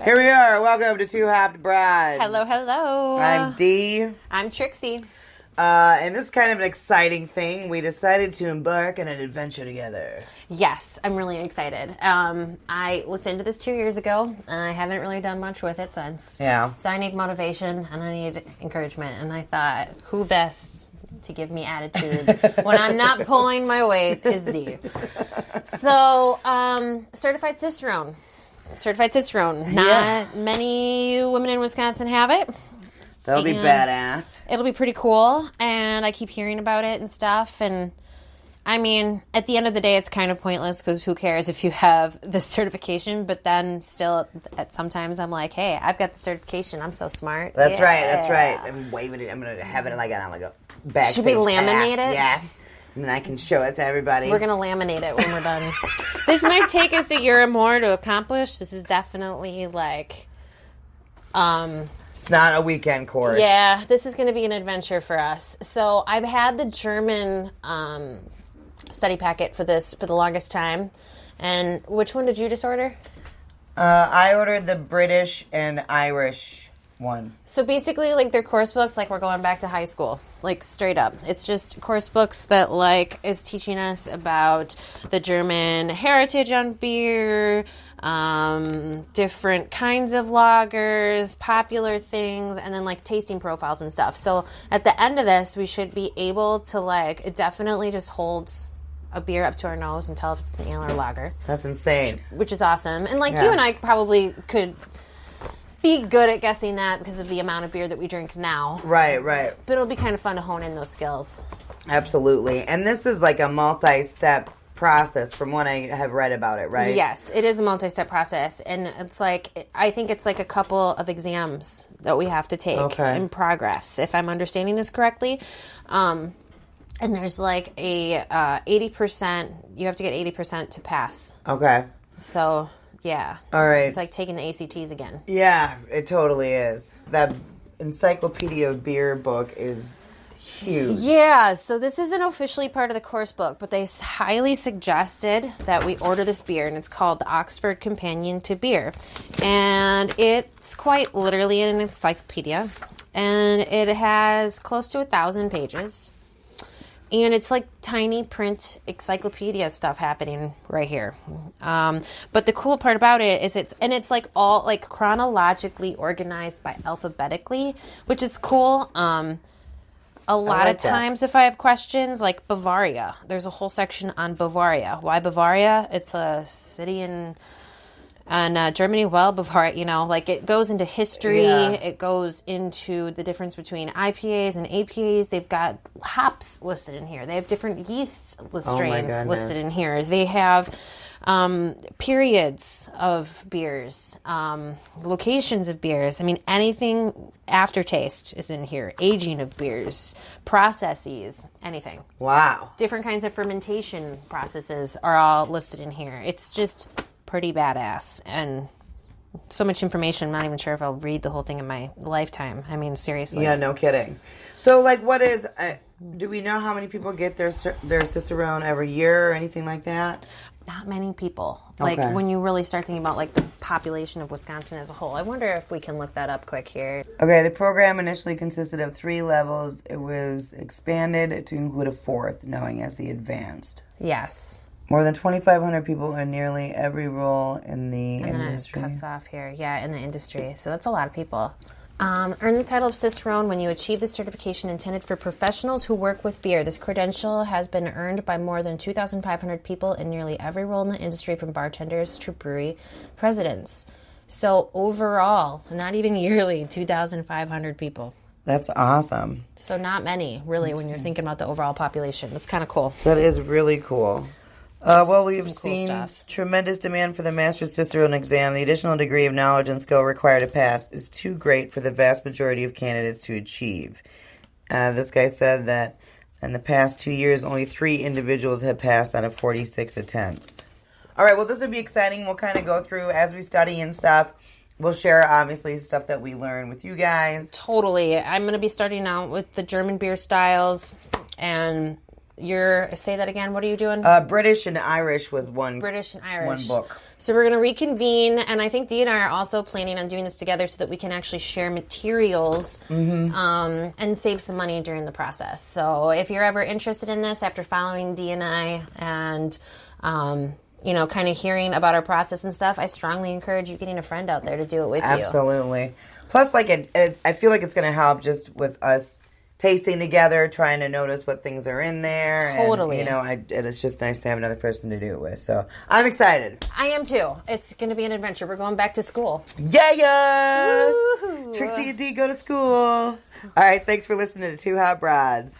Here we are. Welcome to Two Hopped Brides. Hello, hello. I'm Dee. I'm Trixie. And this is kind of an exciting thing. We decided to embark on an adventure together. Yes, I'm really excited. I looked into this 2 years ago, and I haven't really done much with it since. Yeah. So I need motivation, and I need encouragement. And I thought, who best to give me attitude when I'm not pulling my weight is Dee. So, certified cicerone. Certified cicerone. Not many women in Wisconsin have it. That'll be badass. It'll be pretty cool, and I keep hearing about it and stuff, and I mean, at the end of the day, it's kind of pointless, because who cares if you have the certification, but then still, sometimes I'm like, hey, I've got the certification, I'm so smart. That's right. I'm waving it, I'm going to have it like a backstage Should we laminate pass. it? Yes. And then I can show it to everybody. We're going to laminate it when we're done. This might take us a year or more to accomplish. This is definitely like... It's not a weekend course. Yeah, this is going to be an adventure for us. So I've had the German study packet for this for the longest time. And which one did you just order? I ordered the British and Irish one. So basically, like, they're course books, like we're going back to high school, like straight up. It's just course books that like is teaching us about the German heritage on beer, different kinds of lagers, popular things, and then like tasting profiles and stuff. So at the end of this, we should be able to like, it definitely just holds a beer up to our nose and tell if it's an ale or lager. That's insane. Which is awesome. And like you and I probably could be good at guessing that because of the amount of beer that we drink now. Right. But it'll be kind of fun to hone in those skills. Absolutely. And this is like a multi-step process from what I have read about it, right? Yes, it is a multi-step process. And it's like, I think it's like a couple of exams that we have to take in progress, if I'm understanding this correctly. And there's like a 80%, you have to get 80% to pass. Okay. So... yeah. All right. It's like taking the ACTs again. Yeah, it totally is. That Encyclopedia of Beer book is huge. Yeah, so this isn't officially part of the course book, but they highly suggested that we order this beer, and it's called the Oxford Companion to Beer. And it's quite literally an encyclopedia, and it has close to 1,000 pages. And it's like tiny print encyclopedia stuff happening right here. But the cool part about it is it's like all like chronologically organized by alphabetically, which is cool. A lot of times if I have questions, like Bavaria, there's a whole section on Bavaria. Why Bavaria? It's a city in Germany. Well, Bavaria, you know, like it goes into history. Yeah. It goes into the difference between IPAs and APAs. They've got hops listed in here. They have different yeast strains listed in here. They have periods of beers, locations of beers. I mean, anything, aftertaste is in here. Aging of beers, processes, anything. Wow. Different kinds of fermentation processes are all listed in here. It's just pretty badass, and so much information. I'm not even sure if I'll read the whole thing in my lifetime. I mean, seriously. Yeah, no kidding. So, like, what is? Do we know how many people get their Cicerone every year or anything like that? Not many people. Like, when you really start thinking about, like, the population of Wisconsin as a whole. I wonder if we can look that up quick here. Okay, the program initially consisted of 3 levels. It was expanded to include a 4th, knowing as the advanced. Yes. More than 2,500 people in nearly every role in the industry. And then it cuts off here. Yeah, in the industry. So that's a lot of people. Earn the title of Cicerone when you achieve the certification intended for professionals who work with beer. This credential has been earned by more than 2,500 people in nearly every role in the industry, from bartenders to brewery presidents. So overall, not even yearly, 2,500 people. That's awesome. So not many, really, when you're thinking about the overall population. That's kind of cool. That is really cool. Well, we've cool seen stuff. Tremendous demand for the Master's Cicerone exam. The additional degree of knowledge and skill required to pass is too great for the vast majority of candidates to achieve. This guy said that in the past 2 years, only 3 individuals have passed out of 46 attempts. All right, well, this will be exciting. We'll kind of go through as we study and stuff. We'll share, obviously, stuff that we learn with you guys. Totally. I'm going to be starting out with the German beer styles, and say that again. What are you doing? British and Irish was one. British and Irish. One book. So we're going to reconvene, and I think Dee and I are also planning on doing this together so that we can actually share materials and save some money during the process. So if you're ever interested in this, after following Dee and I and kind of hearing about our process and stuff, I strongly encourage you getting a friend out there to do it with you. Absolutely. Plus, like, I feel like it's going to help just with us tasting together, trying to notice what things are in there. Totally. And, it's just nice to have another person to do it with. So I'm excited. I am too. It's going to be an adventure. We're going back to school. Yeah! Woo-hoo. Trixie and Dee go to school. All right, thanks for listening to Two Hot Broads.